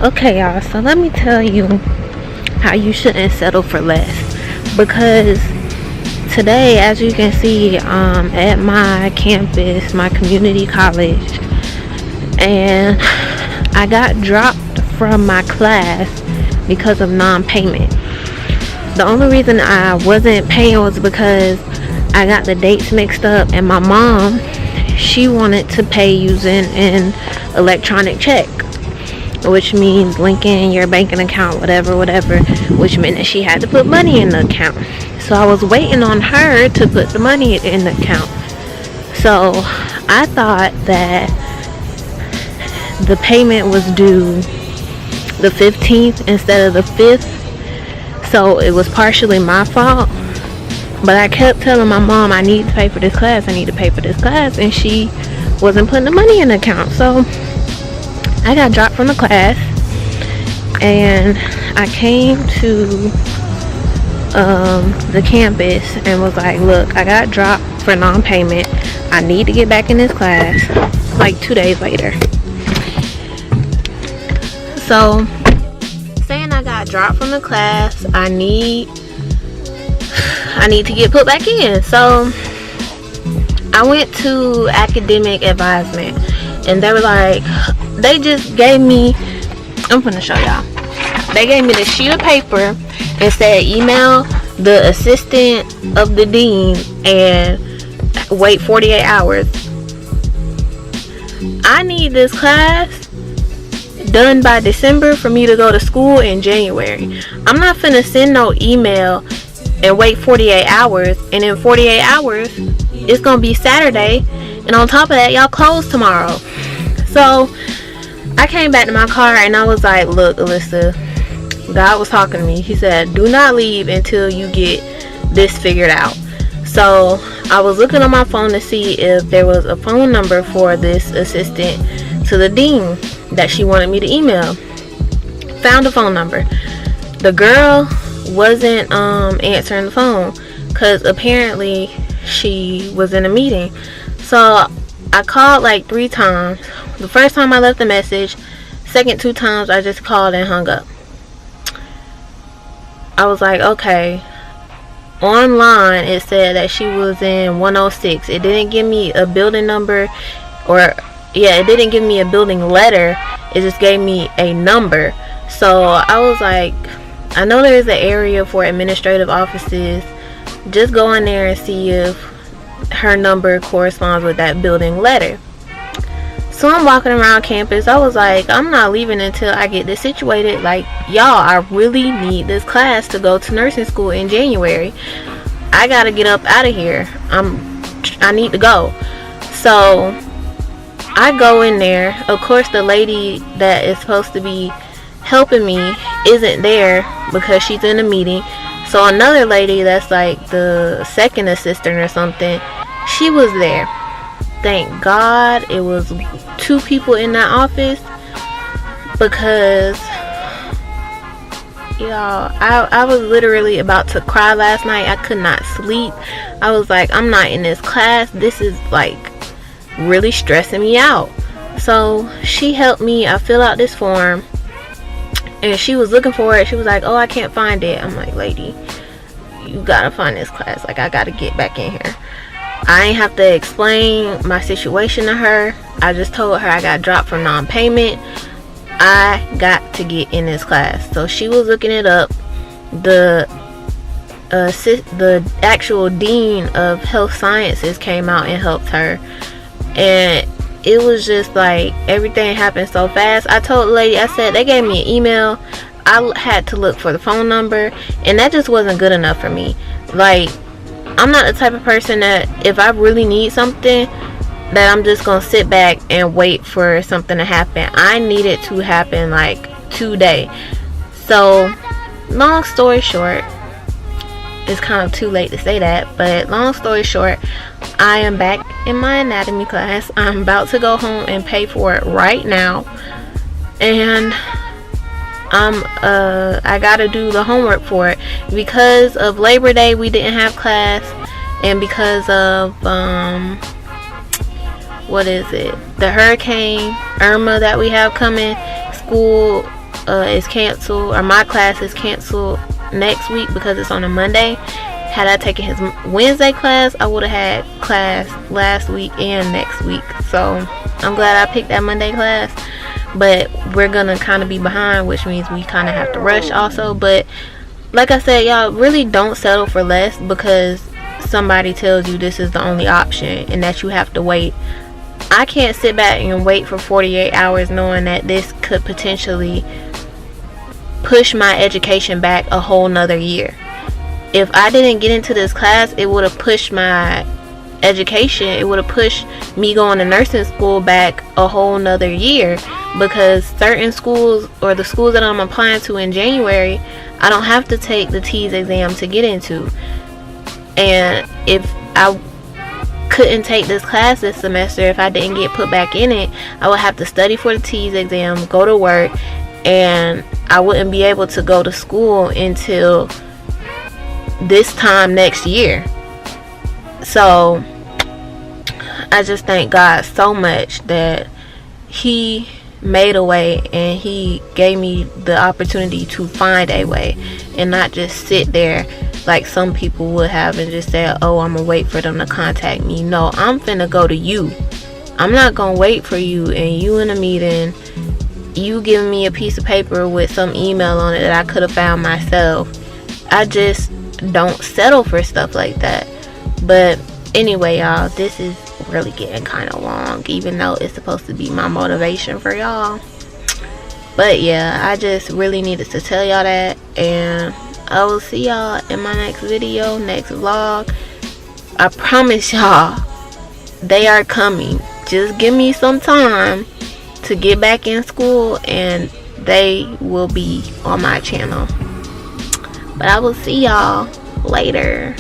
Okay, y'all, so let me tell you how you shouldn't settle for less. Because today, as you can see, at my campus, my community college, and I got dropped from my class because of non-payment. The only reason I wasn't paying was because I got the dates mixed up, and my mom, she wanted to pay using an electronic check, which means linking your banking account, whatever, which meant that she had to put money in the account. So I was waiting on her to put the money in the account. So I thought that the payment was due the 15th instead of the 5th. So it was partially my fault. But I kept telling my mom, I need to pay for this class, and she wasn't putting the money in the account. So I got dropped from the class, and I came to the campus and was like, look, I got dropped for non-payment. I need to get back in this class, like 2 days later. So, saying I got dropped from the class, I need to get put back in. So I went to academic advisement, and they were like, they just gave me, I'm gonna show y'all, they gave me this sheet of paper and said email the assistant of the dean and wait 48 hours. I need this class done by December for me to go to school in January. I'm not finna send no email and wait 48 hours, and in 48 hours it's gonna be Saturday, and on top of that y'all close tomorrow. So I came back to my car and I was like, look, Alyssa, God was talking to me. He said, do not leave until you get this figured out. So I was looking on my phone to see if there was a phone number for this assistant to the dean that she wanted me to email. Found a phone number. The girl wasn't answering the phone because apparently she was in a meeting. So I called like 3 times. The first time I left a message, second 2 times I just called and hung up. I was like, okay. Online it said that she was in 106. It didn't give me a building number, it didn't give me a building letter. It just gave me a number. So I was like, I know there's an area for administrative offices. Just go in there and see if her number corresponds with that building letter. So I'm walking around campus. I was like, I'm not leaving until I get this situated. Like, y'all, I really need this class to go to nursing school in January. I gotta get up out of here. I need to go. So I go in there. Of course, the lady that is supposed to be helping me isn't there because she's in a meeting. So another lady that's like the second assistant or something, she was there. Thank God it was 2 people in that office, because y'all, I was literally about to cry last night. I could not sleep. I was like, I'm not in this class. This is like really stressing me out. So she helped me. I fill out this form, and she was looking for it. She was like, oh, I can't find it. I'm like, lady, you gotta find this class. Like, I gotta get back in here. I ain't have to explain my situation to her. I just told her I got dropped for non-payment. I got to get in this class. So she was looking it up. The actual dean of health sciences came out and helped her, and it was just like everything happened so fast. I told the lady, I said, they gave me an email. I had to look for the phone number, and that just wasn't good enough for me. Like, I'm not the type of person that if I really need something, that I'm just gonna sit back and wait for something to happen. I need it to happen like today. So long story short, it's kind of too late to say that, but long story short, I am back in my anatomy class. I'm about to go home and pay for it right now, and I gotta do the homework for it. Because of Labor Day, we didn't have class, and because of the Hurricane Irma that we have coming, school is canceled, or my class is canceled next week because it's on a Monday. Had I taken his Wednesday class, I would have had class last week and next week. So I'm glad I picked that Monday class. But we're gonna kind of be behind, which means we kind of have to rush also. But like I said, y'all, really don't settle for less because somebody tells you this is the only option and that you have to wait. I can't sit back and wait for 48 hours knowing that this could potentially push my education back a whole nother year. If I didn't get into this class, it would have pushed my education, it would have pushed me going to nursing school back a whole nother year, because certain schools, or the schools that I'm applying to in January, I don't have to take the TEAS exam to get into. And if I couldn't take this class this semester, if I didn't get put back in it, I would have to study for the TEAS exam, go to work, and I wouldn't be able to go to school until this time next year. So I just thank God so much that he made a way and he gave me the opportunity to find a way and not just sit there like some people would have and just say, oh, I'm gonna wait for them to contact me. No, I'm finna go to you. I'm not gonna wait for you and you in a meeting, you giving me a piece of paper with some email on it that I could have found myself. I just don't settle for stuff like that. But anyway, y'all, this is really getting kind of long, even though it's supposed to be my motivation for y'all. But yeah, I just really needed to tell y'all that, and I will see y'all in my next video, next vlog. I promise y'all, they are coming. Just give me some time to get back in school and they will be on my channel. But I will see y'all later.